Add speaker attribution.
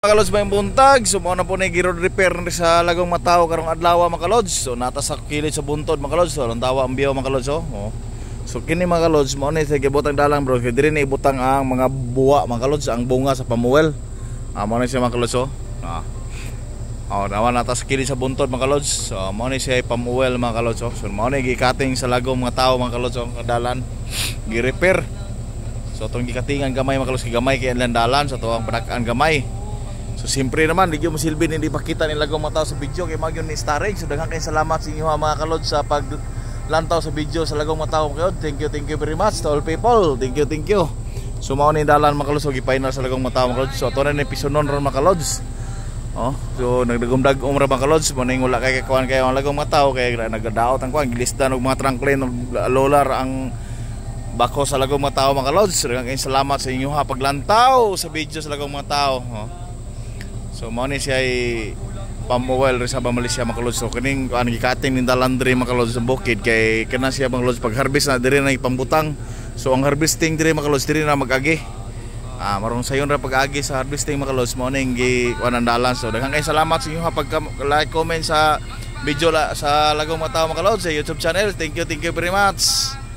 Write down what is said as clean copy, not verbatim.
Speaker 1: Mga kalods, may buntag. So mao na po na giro repair sa Lagong Mataw karong adlaw mga kalods. So nata sa kilid sa buntod mga kalods. So tawa ang biyaw mga kalods oh. So kini mga kalods mao ni sa gibutang dalang bro. Kay diri na ibutang ang mga buwa mga kalods, ang bunga sa pamuwel. Mao ni siya mga kalods oh. Nawa nata sa kilid sa buntod mga kalods. So mao ni siya pamuwel mga kalods oh. So mao ni gi-cutting sa Lagong Mataw mga kalods oh, dalan gi-repair. So itong gikatingan gamay mga kalods, gamay kay dalan sa tuwang panakaan gamay. So siyempre naman, di mo silbi hindi pakita ni Lagong Mataw sa video kay magyon ni storage. So daghang kay salamat sa inyo mga kalod sa paglantaw sa video sa Lagong Mataw kayo. Thank you very much to all people. Thank you. So mao ni dalan mga kalod so gi-final sa Lagong Mataw mga kalod. So ato na ni pisonon ron mga kalod. So nagdagom-dagom ra mga kalod. Mo ning wala kay kuan kay ang Lagong Mataw kay nagadaot ang kuan gilisdan og mga trangklin og lolar ang bako sa Lagong Mataw mga kalod. So daghang kay salamat sa inyo paglantaw sa video sa Lagong Mataw. So mao ni siya ay pamuwel rin sa Malaysia mga kalods. So kining kuan gikating ning dalan diri mga kalods sa bukid kay kana siya mga kalods pag harvest na diri na ipambutang. So ang harvesting diri mga kalods diri na mag-agi. Marong sayon ra pag-agi sa harvesting mga kalods mao ning kuanan dalan. So daghang kay salamat sa inyo pag like comment sa video sa Lagong Mataw mga kalods sa YouTube channel. Thank you very much.